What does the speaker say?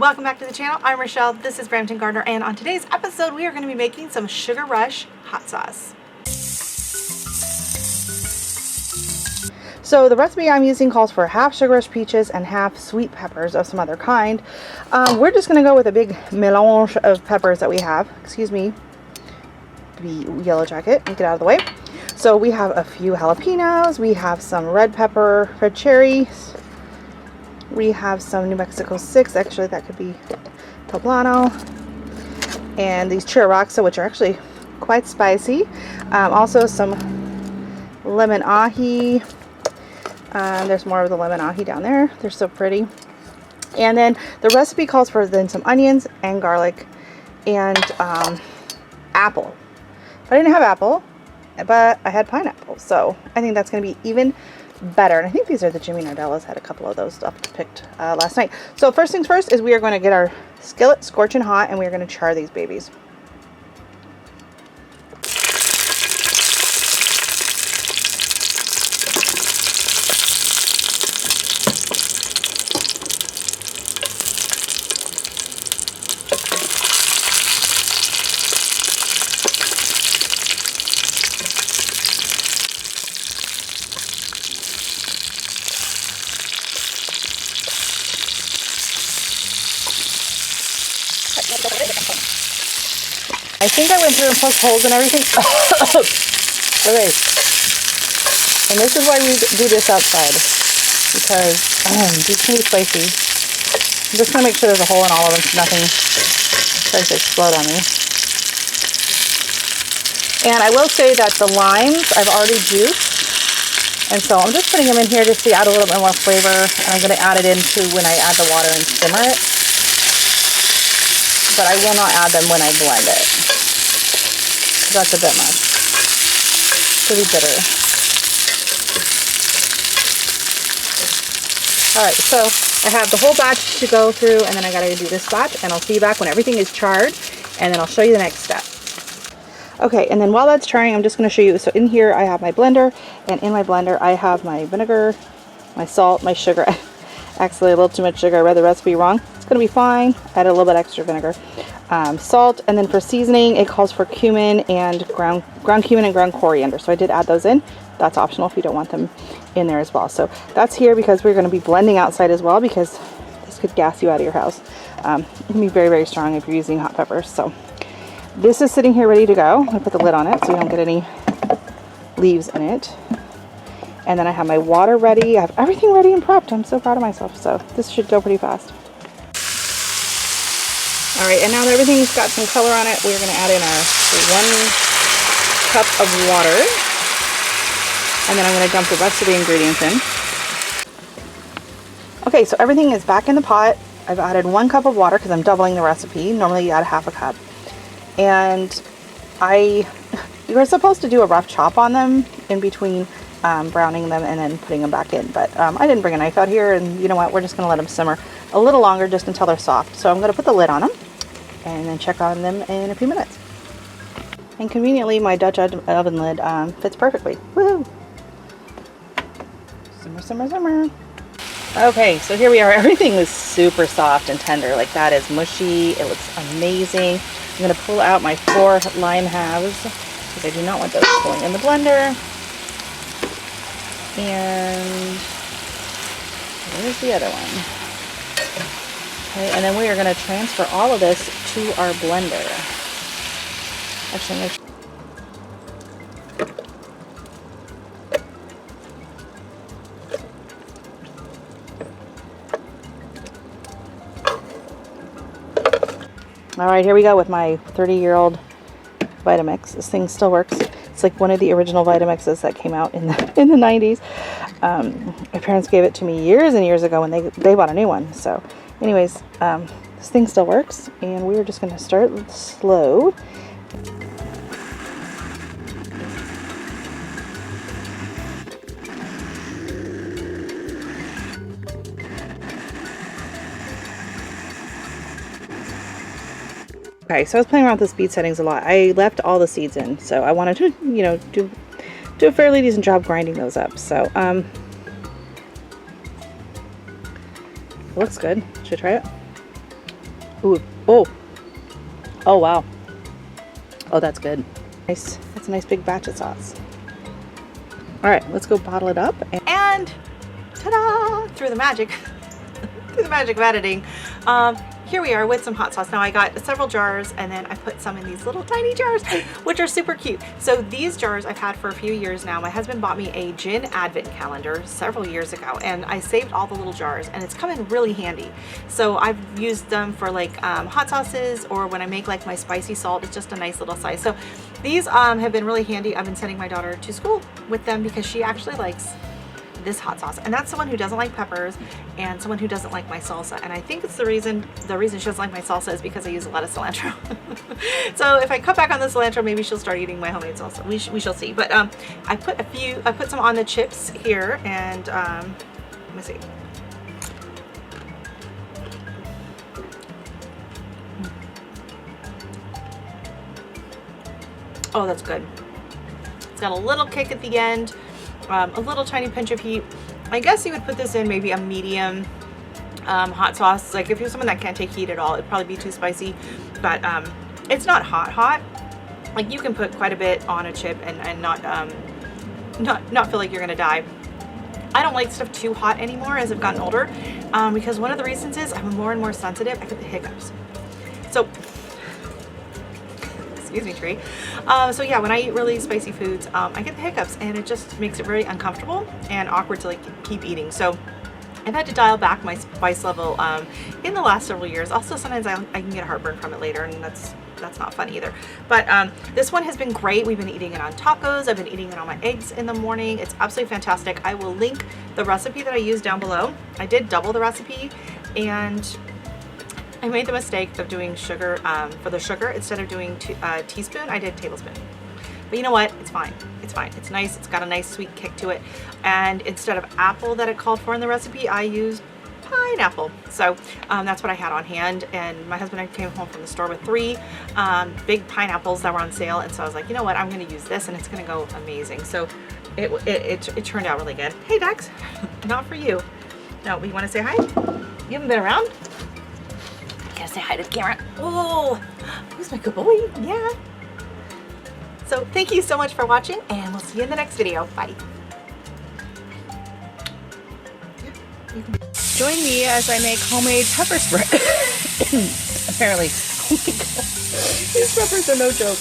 Welcome back to the channel. I'm Rochelle. This is Brampton Gardener, and on today's episode we are going to be making some Sugar Rush hot sauce. So the recipe I'm using calls for half Sugar Rush peaches and half sweet peppers of some other kind. We're just going to go with a big melange of peppers that we have. Excuse me, the yellow jacket, get out of the way. So we have a few jalapenos, we have some red pepper, red cherries, we have some New Mexico 6, actually that could be poblano, and these churrasco, which are actually quite spicy. Also some lemon ahi. There's more of the lemon ahi down there. They're so pretty. And then the recipe calls for then some onions and garlic and apple. But I didn't have apple, but I had pineapple, so I think that's going to be even better. And I think these are the Jimmy Nardellas. Had a couple of those stuff picked last night. So first things first is we are going to get our skillet scorching hot, and we are going to char these babies. I think I went through and poked holes and everything. Okay. And this is why we do this outside, because these can be spicy. I'm just going to make sure there's a hole in all of them so nothing tries to explode on me. And I will say that the limes I've already juiced, and so I'm just putting them in here just to add a little bit more flavor. And I'm going to add it into when I add the water and simmer it. But I will not add them when I blend it. That's a bit much. Pretty bitter. Alright, so I have the whole batch to go through, and then I gotta do this batch, and I'll see you back when everything is charred, and then I'll show you the next step. Okay, and then while that's charring, I'm just going to show you. So in here I have my blender, and in my blender I have my vinegar, my salt, my sugar. Actually a little too much sugar. I read the recipe wrong. It's going to be fine. Add a little bit extra vinegar. Salt, and then for seasoning it calls for cumin and ground cumin and ground coriander. So I did add those in. That's optional if you don't want them in there as well. So that's here because we're going to be blending outside as well, because this could gas you out of your house. It can be very, very strong if you're using hot peppers. So this is sitting here ready to go. I'm going to put the lid on it so you don't get any leaves in it. And then I have my water ready. I have everything ready and prepped. I'm so proud of myself. So this should go pretty fast. All right, and now that everything's got some color on it, we're going to add in our 1 cup of water. And then I'm going to dump the rest of the ingredients in. Okay, so everything is back in the pot. I've added 1 cup of water because I'm doubling the recipe. Normally you add ½ a cup. And you are supposed to do a rough chop on them in between browning them and then putting them back in. But I didn't bring a knife out here, and you know what? We're just going to let them simmer a little longer just until they're soft. So I'm going to put the lid on them and then check on them in a few minutes. And conveniently, my Dutch oven lid fits perfectly. Woohoo! Simmer, simmer, simmer. Okay, so here we are. Everything is super soft and tender. Like, that is mushy. It looks amazing. I'm going to pull out my 4 lime halves because I do not want those going in the blender. And where's the other one? Okay, and then we are going to transfer all of this to our blender. Actually, all right, here we go with my 30-year-old Vitamix. This thing still works. It's like one of the original Vitamixes that came out in the 90s. My parents gave it to me years and years ago when they bought a new one. So anyways, this thing still works, and we're just going to start slow. Okay, so I was playing around with the speed settings a lot. I left all the seeds in, so I wanted to, you know, do a fairly decent job grinding those up. So, it looks good. Should I try it? Ooh, oh, oh wow. Oh, that's good. Nice. That's a nice big batch of sauce. All right, let's go bottle it up. And ta-da! Through the magic, through the magic of editing, here we are with some hot sauce. Now I got several jars and then I put some in these little tiny jars, which are super cute. So these jars I've had for a few years now. My husband bought me a gin advent calendar several years ago and I saved all the little jars and it's come in really handy. So I've used them for like hot sauces, or when I make like my spicy salt. It's just a nice little size. So these have been really handy. I've been sending my daughter to school with them because she actually likes this hot sauce, and that's someone who doesn't like peppers and someone who doesn't like my salsa. And I think it's the reason she doesn't like my salsa is because I use a lot of cilantro. So if I cut back on the cilantro, maybe she'll start eating my homemade salsa. We shall see. But I put some on the chips here, and let me see. Oh, that's good. It's got a little kick at the end. A little tiny pinch of heat. I guess you would put this in maybe a medium hot sauce. Like if you're someone that can't take heat at all, it'd probably be too spicy. But it's not hot. Like you can put quite a bit on a chip and not feel like you're gonna die. I don't like stuff too hot anymore as I've gotten older, because one of the reasons is I'm more and more sensitive. I get the hiccups. So excuse me, tree. So yeah, when I eat really spicy foods, I get the hiccups, and it just makes it very uncomfortable and awkward to like keep eating. So I've had to dial back my spice level in the last several years. Also, sometimes I can get heartburn from it later, and that's not fun either. But this one has been great. We've been eating it on tacos. I've been eating it on my eggs in the morning. It's absolutely fantastic. I will link the recipe that I used down below. I did double the recipe, and I made the mistake of doing sugar for the sugar. Instead of doing teaspoon, I did tablespoon. But you know what? It's fine. It's fine. It's nice. It's got a nice sweet kick to it. And instead of apple that it called for in the recipe, I used pineapple. So that's what I had on hand. And my husband and I came home from the store with 3 big pineapples that were on sale. And so I was like, you know what? I'm going to use this, and it's going to go amazing. So it turned out really good. Hey, Dax. Not for you. No, you want to say hi? You haven't been around? Gotta say hi to the camera. Oh, who's my good boy? Yeah. So thank you so much for watching, and we'll see you in the next video. Bye. Join me as I make homemade pepper spray. Apparently. Oh my God. These peppers are no joke.